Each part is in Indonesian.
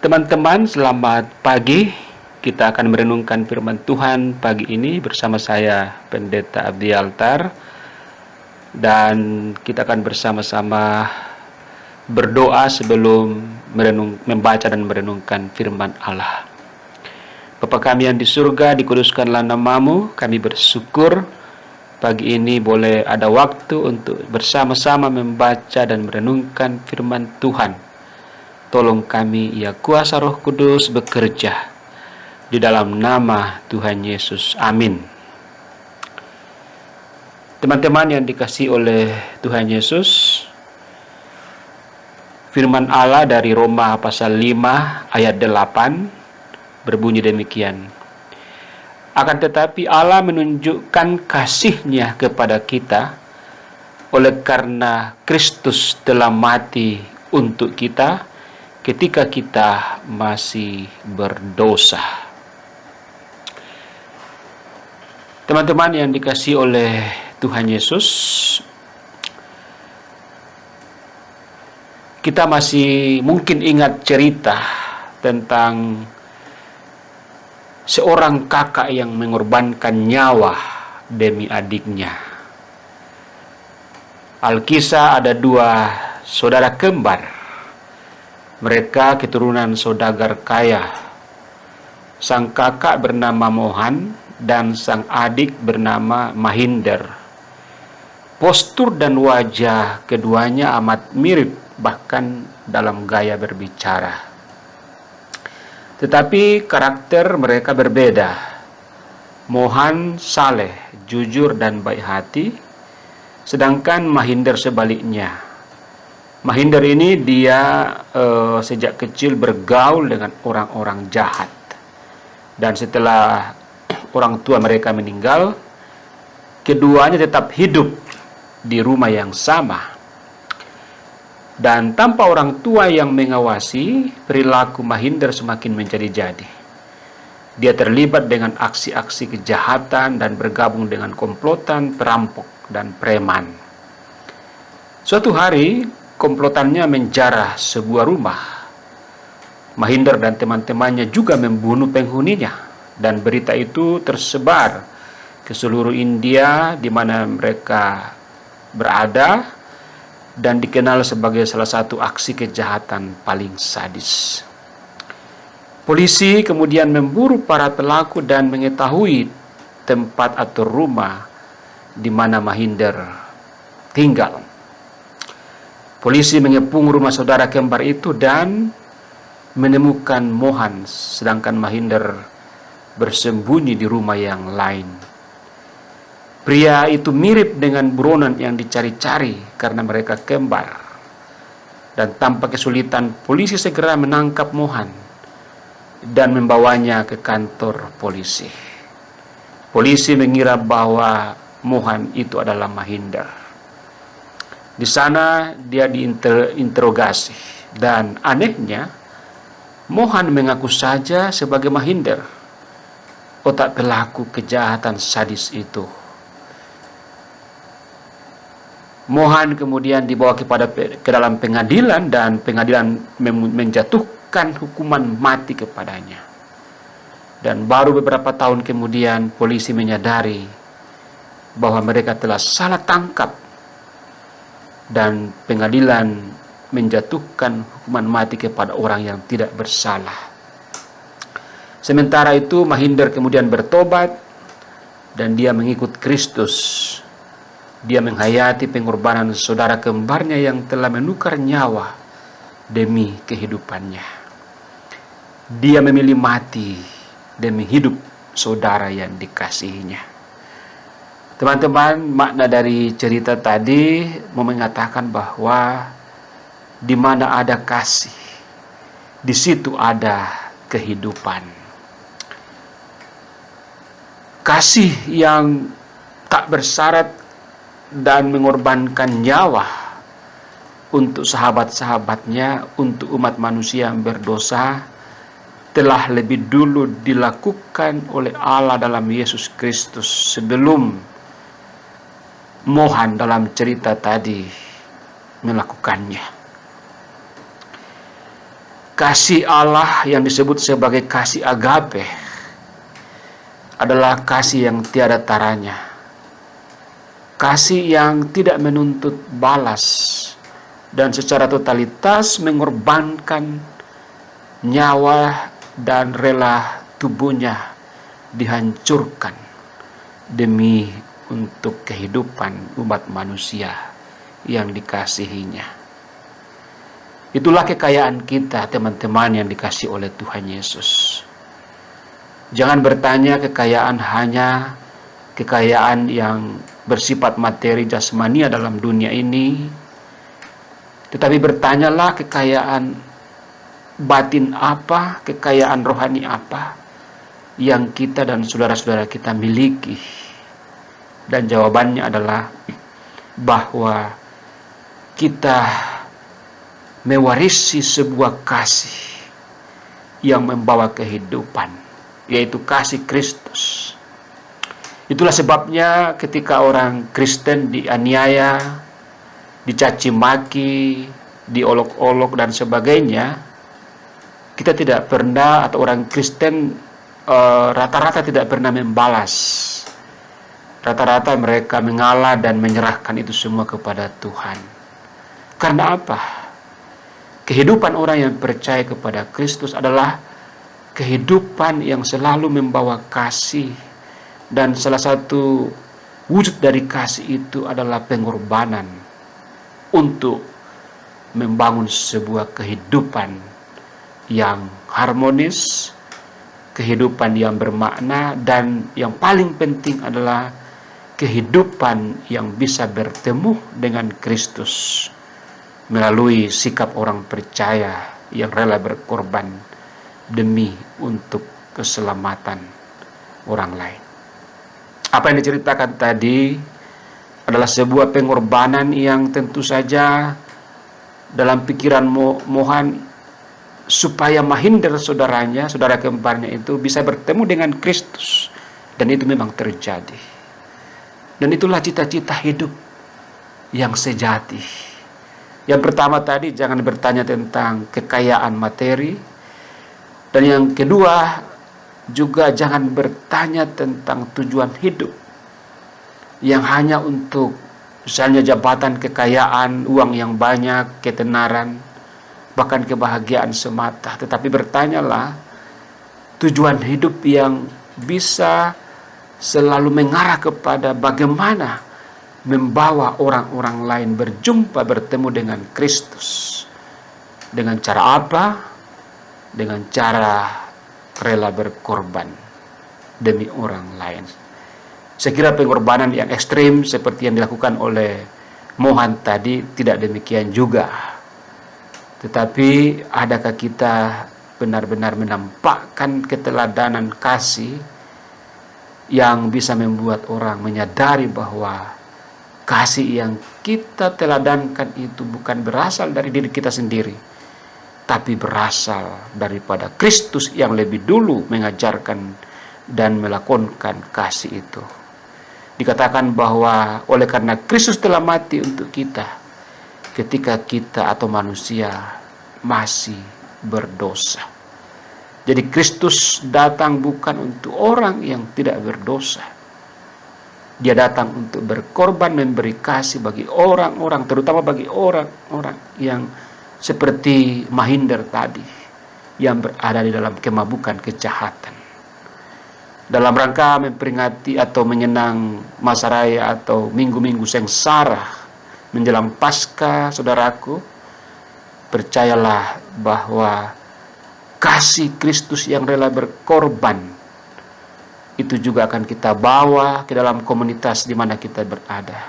Teman-teman, selamat pagi. Kita akan merenungkan firman Tuhan pagi ini bersama saya, Pendeta Abdi Altar. Dan kita akan bersama-sama berdoa sebelum membaca dan merenungkan firman Allah. Bapa kami yang di surga, dikuduskanlah namamu. Kami bersyukur pagi ini boleh ada waktu untuk bersama-sama membaca dan merenungkan firman Tuhan. Tolong kami, ya kuasa Roh Kudus bekerja di dalam nama Tuhan Yesus. Amin. Teman-teman yang dikasihi oleh Tuhan Yesus, firman Allah dari Roma pasal 5 ayat 8 berbunyi demikian. Akan tetapi Allah menunjukkan kasih-Nya kepada kita oleh karena Kristus telah mati untuk kita ketika kita masih berdosa. Teman-teman yang dikasihi oleh Tuhan Yesus, kita masih mungkin ingat cerita tentang seorang kakak yang mengorbankan nyawa demi adiknya. Alkisah ada dua saudara kembar. Mereka keturunan saudagar kaya. Sang kakak bernama Mohan dan sang adik bernama Mahinder. Postur dan wajah keduanya amat mirip, bahkan dalam gaya berbicara. Tetapi karakter mereka berbeda. Mohan saleh, jujur dan baik hati, sedangkan Mahinder sebaliknya. Mahinder ini dia sejak kecil bergaul dengan orang-orang jahat. Dan setelah orang tua mereka meninggal, keduanya tetap hidup di rumah yang sama. Dan tanpa orang tua yang mengawasi, perilaku Mahinder semakin menjadi-jadi. Dia terlibat dengan aksi-aksi kejahatan dan bergabung dengan komplotan perampok dan preman. Suatu hari, komplotannya menjarah sebuah rumah. Mahinder dan teman-temannya juga membunuh penghuninya, dan berita itu tersebar ke seluruh India di mana mereka berada dan dikenal sebagai salah satu aksi kejahatan paling sadis. Polisi kemudian memburu para pelaku dan mengetahui tempat atau rumah di mana Mahinder tinggal. Polisi mengepung rumah saudara kembar itu dan menemukan Mohan, sedangkan Mahinder bersembunyi di rumah yang lain. Pria itu mirip dengan buronan yang dicari-cari karena mereka kembar. Dan tanpa kesulitan, polisi segera menangkap Mohan dan membawanya ke kantor polisi. Polisi mengira bahwa Mohan itu adalah Mahinder. Di sana dia diinterogasi dan anehnya Mohan mengaku saja sebagai Mahinder, otak pelaku kejahatan sadis itu. Mohan kemudian dibawa ke dalam pengadilan dan pengadilan menjatuhkan hukuman mati kepadanya. Dan baru beberapa tahun kemudian polisi menyadari bahwa mereka telah salah tangkap dan pengadilan menjatuhkan hukuman mati kepada orang yang tidak bersalah. Sementara itu Mahinder kemudian bertobat dan dia mengikut Kristus. Dia menghayati pengorbanan saudara kembarnya yang telah menukar nyawa demi kehidupannya. Dia memilih mati demi hidup saudara yang dikasihinya. Teman-teman, makna dari cerita tadi mau mengatakan bahwa di mana ada kasih, di situ ada kehidupan. Kasih yang tak bersyarat dan mengorbankan nyawa untuk sahabat-sahabatnya, untuk umat manusia yang berdosa, telah lebih dulu dilakukan oleh Allah dalam Yesus Kristus sebelum Mohan dalam cerita tadi melakukannya. Kasih Allah yang disebut sebagai kasih agape adalah kasih yang tiada taranya. Kasih yang tidak menuntut balas dan secara totalitas mengorbankan nyawa dan rela tubuhnya dihancurkan demi untuk kehidupan umat manusia yang dikasihinya. Itulah kekayaan kita, teman-teman yang dikasihi oleh Tuhan Yesus. Jangan bertanya kekayaan hanya kekayaan yang bersifat materi jasmania dalam dunia ini, tetapi bertanyalah kekayaan batin apa, kekayaan rohani apa yang kita dan saudara-saudara kita miliki. Dan jawabannya adalah bahwa kita mewarisi sebuah kasih yang membawa kehidupan, yaitu kasih Kristus. Itulah sebabnya ketika orang Kristen dianiaya, dicaci maki, diolok-olok dan sebagainya, kita tidak pernah, atau orang Kristen rata-rata tidak pernah membalas. Rata-rata mereka mengalah dan menyerahkan itu semua kepada Tuhan. Karena apa? Kehidupan orang yang percaya kepada Kristus adalah kehidupan yang selalu membawa kasih. Dan salah satu wujud dari kasih itu adalah pengorbanan untuk membangun sebuah kehidupan yang harmonis, kehidupan yang bermakna, dan yang paling penting adalah kehidupan yang bisa bertemu dengan Kristus melalui sikap orang percaya yang rela berkorban demi untuk keselamatan orang lain. Apa yang diceritakan tadi adalah sebuah pengorbanan yang tentu saja dalam pikiran Mohan supaya Mahinder saudaranya, saudara kembarnya itu bisa bertemu dengan Kristus. Dan itu memang terjadi. Dan itulah cita-cita hidup yang sejati. Yang pertama tadi, jangan bertanya tentang kekayaan materi. Dan yang kedua, juga jangan bertanya tentang tujuan hidup yang hanya untuk misalnya jabatan, kekayaan, uang yang banyak, ketenaran, bahkan kebahagiaan semata. Tetapi bertanyalah tujuan hidup yang bisa selalu mengarah kepada bagaimana membawa orang-orang lain berjumpa, bertemu dengan Kristus. Dengan cara apa? Dengan cara rela berkorban demi orang lain. Saya kira pengorbanan yang ekstrim seperti yang dilakukan oleh Mohan tadi tidak demikian juga. Tetapi adakah kita benar-benar menampakkan keteladanan kasih yang bisa membuat orang menyadari bahwa kasih yang kita teladankan itu bukan berasal dari diri kita sendiri, tapi berasal daripada Kristus yang lebih dulu mengajarkan dan melakonkan kasih itu. Dikatakan bahwa oleh karena Kristus telah mati untuk kita ketika kita atau manusia masih berdosa. Jadi Kristus datang bukan untuk orang yang tidak berdosa. Dia datang untuk berkorban, memberi kasih bagi orang-orang, terutama bagi orang-orang yang seperti Mahinder tadi, yang berada di dalam kemabukan kejahatan. Dalam rangka memperingati atau menyenang masa raya atau minggu-minggu sengsara menjelang Paskah, saudaraku, percayalah bahwa kasih Kristus yang rela berkorban itu juga akan kita bawa ke dalam komunitas di mana kita berada,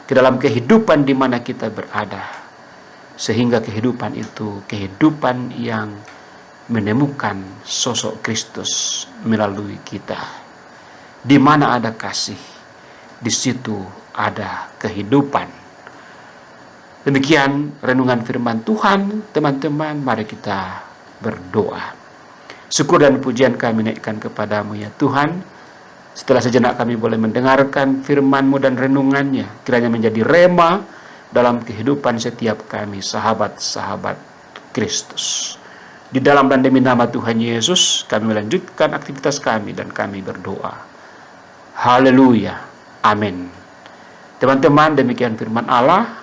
ke dalam kehidupan di mana kita berada, sehingga kehidupan itu kehidupan yang menemukan sosok Kristus melalui kita. Di mana ada kasih, di situ ada kehidupan. Demikian renungan firman Tuhan, teman-teman. Mari kita berdoa. Syukur dan pujian kami naikkan kepadamu ya Tuhan. Setelah sejenak kami boleh mendengarkan firman-Mu dan renungannya, kiranya menjadi rema dalam kehidupan setiap kami, sahabat-sahabat Kristus. Di dalam dan demi nama Tuhan Yesus, kami melanjutkan aktivitas kami dan kami berdoa. Haleluya. Amin. Teman-teman, demikian firman Allah.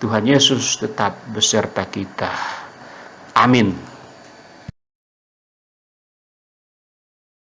Tuhan Yesus tetap beserta kita. Amin.